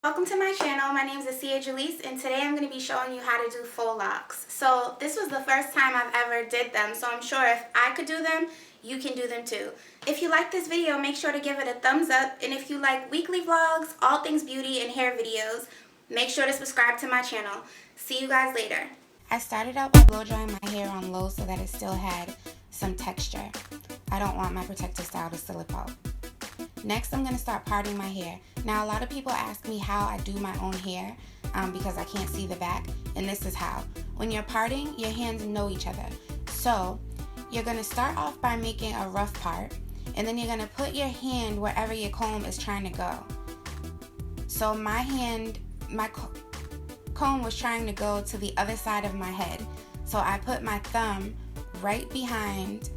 Welcome to my channel. My name is AsiyaJuleese, and today I'm going to be showing you how to do faux locks. So this was the first time I've ever did them, so I'm sure if I could do them, you can do them too. If you like this video, make sure to give it a thumbs up, and if you like weekly vlogs, all things beauty and hair videos, make sure to subscribe to my channel. See you guys later. I started out by blow drying my hair on low so that it still had some texture. I don't want my protective style to slip out. Next, I'm going to start parting my hair. Now, a lot of people ask me how I do my own hair because I can't see the back, and this is how. When you're parting, your hands know each other. So, you're going to start off by making a rough part, and then you're going to put your hand wherever your comb is trying to go. So, my comb was trying to go to the other side of my head. So, I put my thumb right behind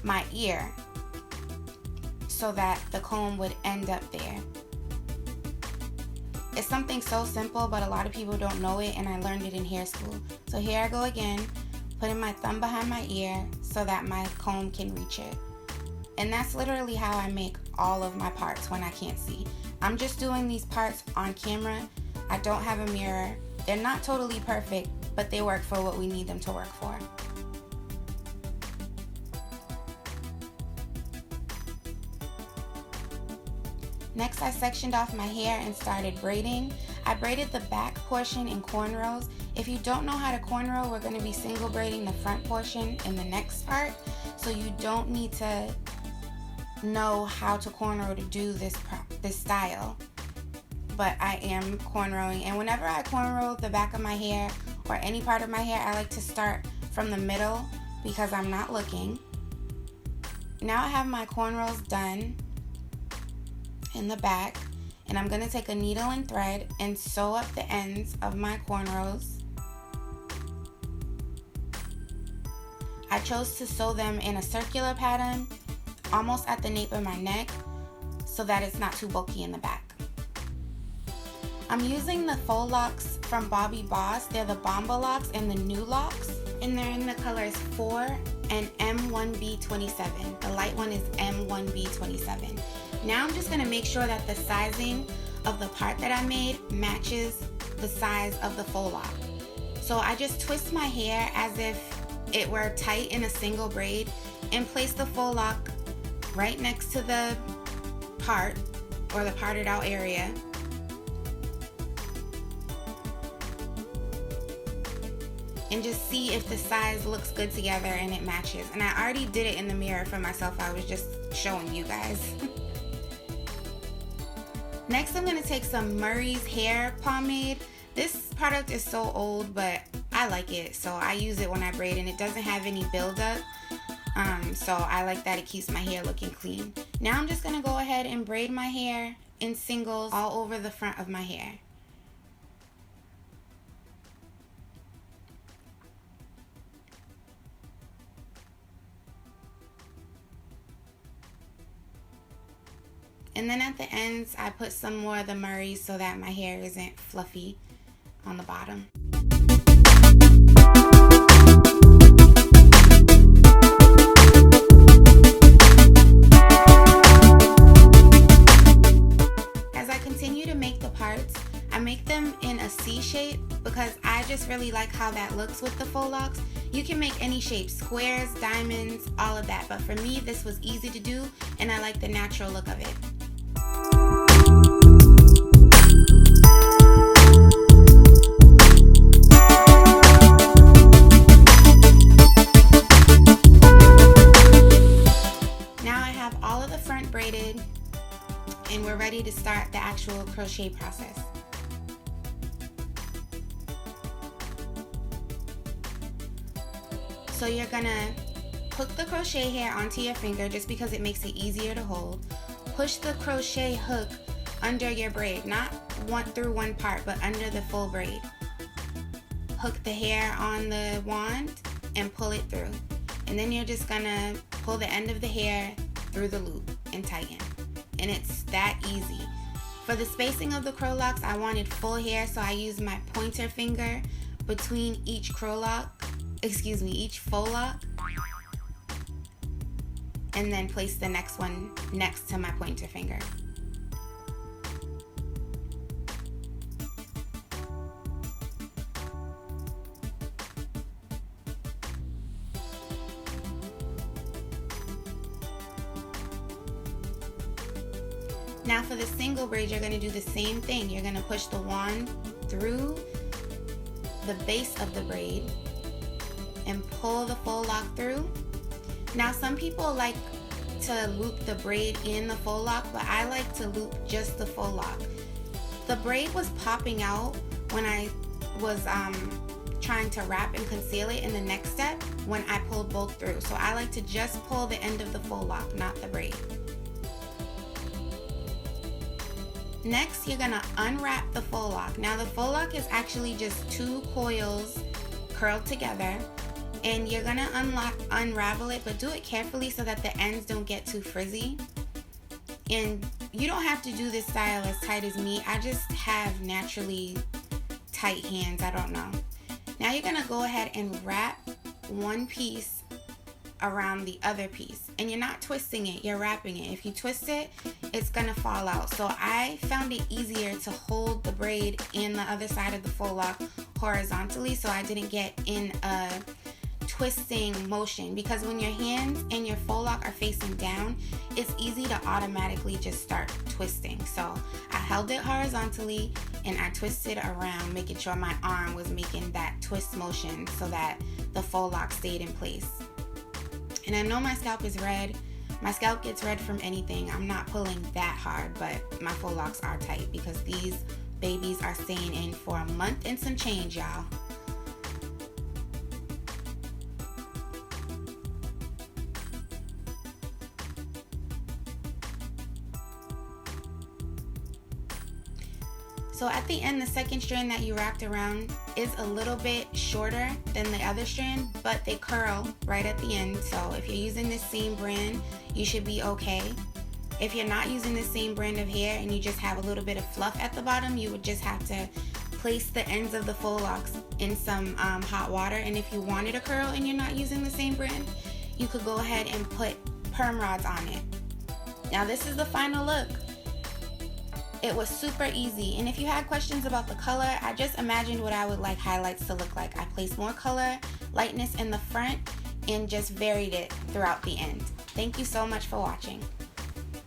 my ear, so that the comb would end up there. It's something so simple, but a lot of people don't know it, and I learned it in hair school. So here I go again, putting my thumb behind my ear so that my comb can reach it. And that's literally how I make all of my parts when I can't see. I'm just doing these parts on camera. I don't have a mirror. They're not totally perfect, but they work for what we need them to work for. Next, I sectioned off my hair and started braiding. I braided the back portion in cornrows. If you don't know how to cornrow, we're going to be single braiding the front portion in the next part. So you don't need to know how to cornrow to do this style. But I am cornrowing. And whenever I cornrow the back of my hair or any part of my hair, I like to start from the middle because I'm not looking. Now I have my cornrows done in the back, and I'm going to take a needle and thread and sew up the ends of my cornrows. I chose to sew them in a circular pattern almost at the nape of my neck so that it's not too bulky in the back. I'm using the faux locks from Bobbi Boss. They're the Bomba locks and the new locks, and they're in the colors 4 and M1B27. The light one is M1B27. Now I'm just going to make sure that the sizing of the part that I made matches the size of the faux lock. So I just twist my hair as if it were tight in a single braid and place the faux lock right next to the part or the parted out area. And just see if the size looks good together and it matches. And I already did it in the mirror for myself. I was just showing you guys. Next, I'm going to take some Murray's hair pomade. This product is so old, but I like it. So I use it when I braid, and it doesn't have any buildup. So I like that it keeps my hair looking clean. Now I'm just going to go ahead and braid my hair in singles all over the front of my hair. And then at the ends, I put some more of the Murray's so that my hair isn't fluffy on the bottom. As I continue to make the parts, I make them in a C shape because I just really like how that looks with the faux locks. You can make any shape, squares, diamonds, all of that. But for me, this was easy to do, and I like the natural look of it. Now I have all of the front braided, and we're ready to start the actual crochet process. So you're gonna hook the crochet hair onto your finger just because it makes it easier to hold. Push the crochet hook under your braid, not through one part, but under the full braid. Hook the hair on the wand and pull it through. And then you're just gonna pull the end of the hair through the loop and tighten. And it's that easy. For the spacing of the crow locks, I wanted full hair, so I used my pointer finger between each faux lock, and then place the next one next to my pointer finger. Now for the single braid, you're going to do the same thing. You're going to push the wand through the base of the braid and pull the faux lock through. Now some people like to loop the braid in the faux lock, but I like to loop just the faux lock. The braid was popping out when I was trying to wrap and conceal it in the next step when I pulled both through. So I like to just pull the end of the faux lock, not the braid. Next, you're gonna unwrap the faux lock. Now the faux lock is actually just 2 coils curled together, and you're gonna unravel it, but do it carefully so that the ends don't get too frizzy. And you don't have to do this style as tight as me. I just have naturally tight hands, I don't know. Now you're gonna go ahead and wrap one piece around the other piece, and you're not twisting it, you're wrapping it. If you twist it, it's gonna fall out. So I found it easier to hold the braid in the other side of the faux lock horizontally, so I didn't get in a twisting motion, because when your hands and your faux lock are facing down, it's easy to automatically just start twisting. So I held it horizontally and I twisted around, making sure my arm was making that twist motion so that the faux lock stayed in place. And I know my scalp is red. My scalp gets red from anything. I'm not pulling that hard, but my faux locks are tight because these babies are staying in for a month and some change, y'all. So at the end, the second strand that you wrapped around is a little bit shorter than the other strand, but they curl right at the end. So if you're using the same brand, you should be okay. If you're not using the same brand of hair and you just have a little bit of fluff at the bottom, you would just have to place the ends of the faux locks in some hot water. And if you wanted a curl and you're not using the same brand, you could go ahead and put perm rods on it. Now this is the final look. It was super easy, and if you had questions about the color, I just imagined what I would like highlights to look like. I placed more color, lightness in the front, and just varied it throughout the end. Thank you so much for watching.